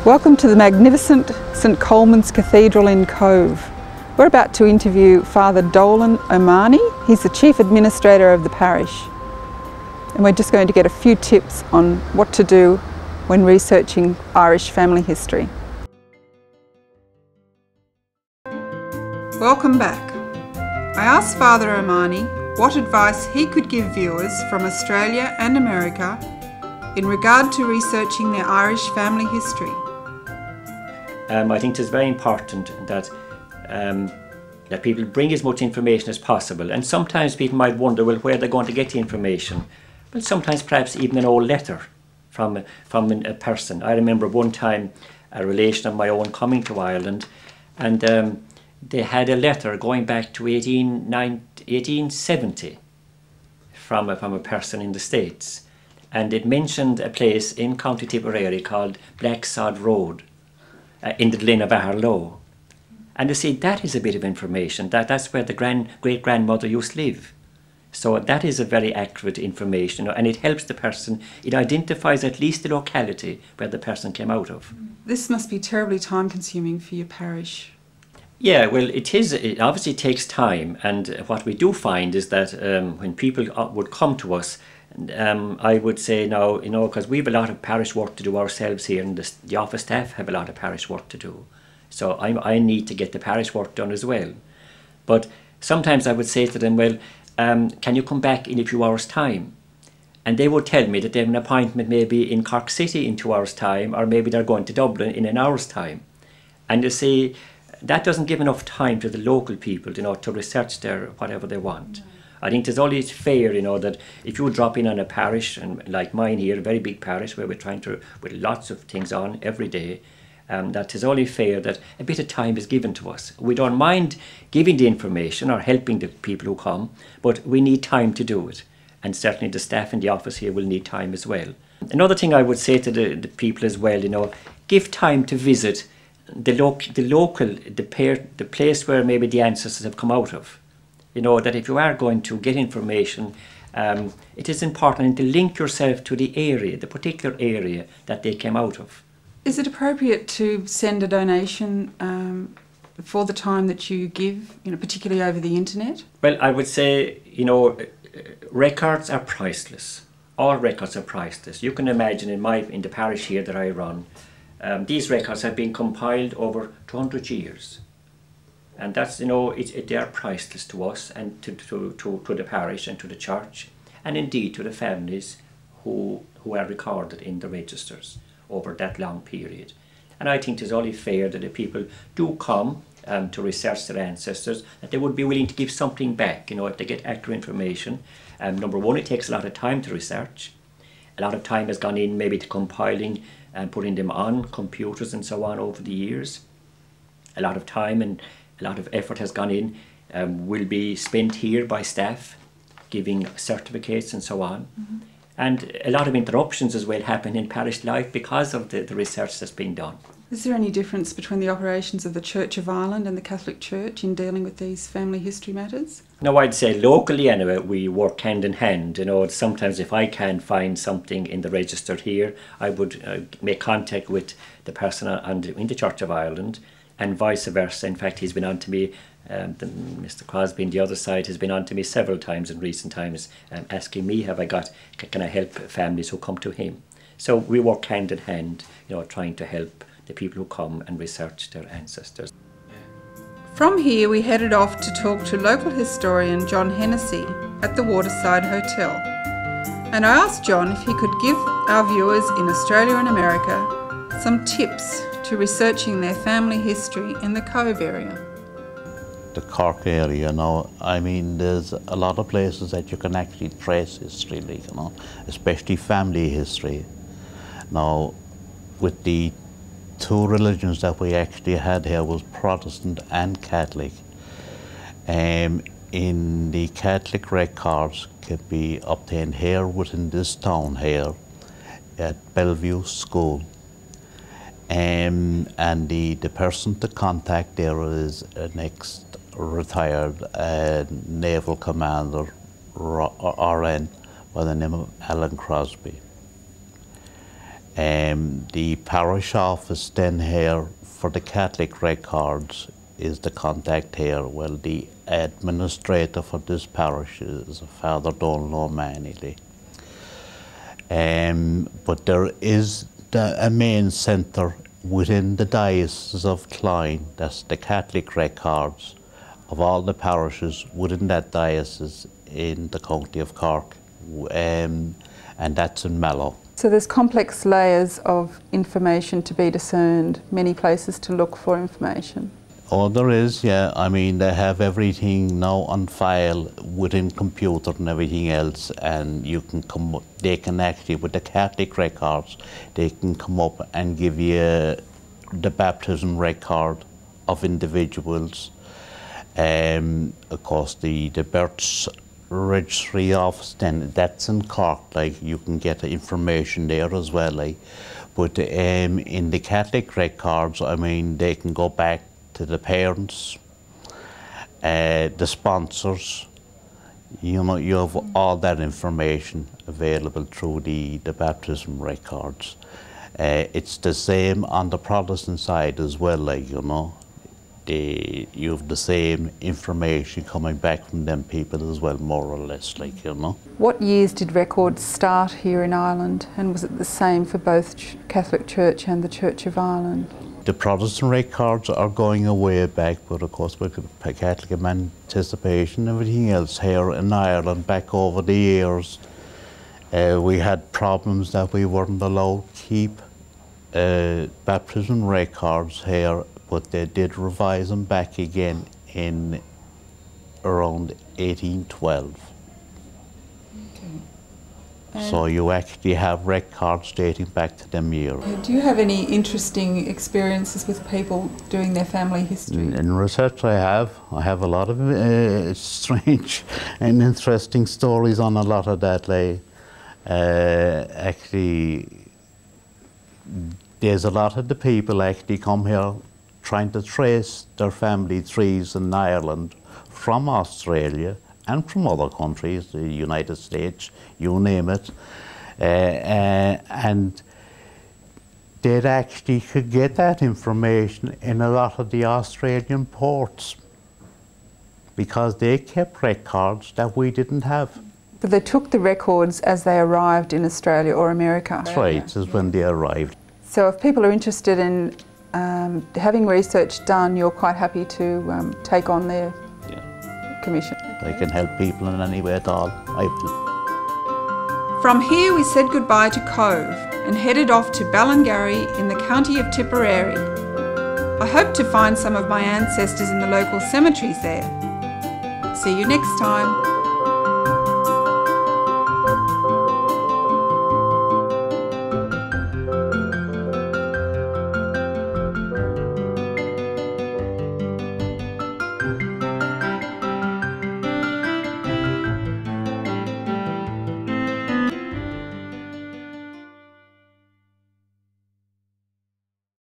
Welcome to the magnificent St Colman's Cathedral in Cobh. We're about to interview Father Dolan O'Mahony. He's the Chief Administrator of the parish. And we're just going to get a few tips on what to do when researching Irish family history. Welcome back. I asked Father O'Mahony what advice he could give viewers from Australia and America in regard to researching their Irish family history. I think it's very important that that people bring as much information as possible, and sometimes people might wonder, well, where they're going to get the information. Well, sometimes perhaps even an old letter from a person. I remember one time a relation of my own coming to Ireland, and they had a letter going back to 1870 from a person in the States, and it mentioned a place in County Tipperary called Blacksod Road, in the Glen of Aherlow. And you see, that is a bit of information. That's where the great-grandmother used to live. So that is a very accurate information, and it helps the person. It identifies at least the locality where the person came out of. This must be terribly time-consuming for your parish. Yeah, well, it is. It obviously takes time, and what we do find is that when people would come to us, I would say now, because we have a lot of parish work to do ourselves here, and the office staff have a lot of parish work to do. So I need to get the parish work done as well. But sometimes I would say to them, well, can you come back in a few hours' time? And they would tell me that they have an appointment maybe in Cork City in 2 hours' time, or maybe they're going to Dublin in an hour's time. And you see, that doesn't give enough time to the local people, to research their whatever they want. I think it's only fair, that if you drop in on a parish, and like mine here, a very big parish where we're trying to, with lots of things on every day, that it's only fair that a bit of time is given to us. We don't mind giving the information or helping the people who come, but we need time to do it. And certainly the staff in the office here will need time as well. Another thing I would say to the people as well, give time to visit the place where maybe the ancestors have come out of. That if you are going to get information, it is important to link yourself to the area, the particular area that they came out of. Is it appropriate to send a donation for the time that you give, particularly over the internet? Well, I would say, records are priceless. All records are priceless. You can imagine in the parish here that I run, these records have been compiled over 200 years. And that's, they are priceless to us and to the parish and to the church, and indeed to the families who are recorded in the registers over that long period. And I think it's only fair that the people do come to research their ancestors, that they would be willing to give something back, if they get accurate information. Number one, it takes a lot of time to research. A lot of time has gone in maybe to compiling and putting them on computers and so on over the years. A lot of time and a lot of effort has gone in, will be spent here by staff, giving certificates and so on. Mm-hmm. And a lot of interruptions as well happen in parish life because of the research that's being done. Is there any difference between the operations of the Church of Ireland and the Catholic Church in dealing with these family history matters? No, I'd say locally anyway, we work hand in hand. Sometimes if I can't find something in the register here, I would make contact with the person in the Church of Ireland, and vice versa. In fact, he's been on to me, Mr. Crosby on the other side has been on to me several times in recent times, asking me, can I help families who come to him? So we work hand in hand, trying to help the people who come and research their ancestors. From here we headed off to talk to local historian John Hennessy at the Waterside Hotel. And I asked John if he could give our viewers in Australia and America some tips to researching their family history in the Cobh area. The Cork area there's a lot of places that you can actually trace history, especially family history. Now, with the two religions that we actually had here was Protestant and Catholic. In the Catholic records can be obtained here within this town here at Bellevue School. And the person to contact there is an ex-retired naval commander, RN, by the name of Alan Crosby. The parish office then here for the Catholic records is the contact here. Well, the administrator for this parish is Father Donald O'Mahony. But there is a main centre within the Diocese of Clyne, that's the Catholic records of all the parishes within that diocese in the county of Cork, and that's in Mallow. So there's complex layers of information to be discerned, many places to look for information. Oh, there is, yeah. I mean, they have everything now on file within computer and everything else, and you can come up, they can actually, with the Catholic records, they can come up and give you the baptism record of individuals. Of course, the birth registry office, then that's in Cork, like you can get information there as well. Like. But in the Catholic records, I mean, they can go back to the parents, the sponsors. You know, you have all that information available through the baptism records. It's the same on the Protestant side as well, like, you know. You have the same information coming back from them people as well, more or less, like, you know. What years did records start here in Ireland, and was it the same for both Catholic Church and the Church of Ireland? The Protestant records are going away back, but of course with Catholic emancipation and everything else here in Ireland back over the years, we had problems that we weren't allowed to keep baptism records here, but they did revise them back again in around 1812. So you actually have records dating back to them years. Do you have any interesting experiences with people doing their family history? In research I have a lot of strange and interesting stories on a lot of that. Like, actually, there's a lot of the people actually come here trying to trace their family trees in Ireland from Australia and from other countries, the United States, you name it, and they actually could get that information in a lot of the Australian ports because they kept records that we didn't have. But they took the records as they arrived in Australia or America? That's right, is when they arrived. So if people are interested in having research done, you're quite happy to take on their commission? They can help people in any way at all. From here we said goodbye to Cobh and headed off to Ballingarry in the county of Tipperary. I hope to find some of my ancestors in the local cemeteries there. See you next time.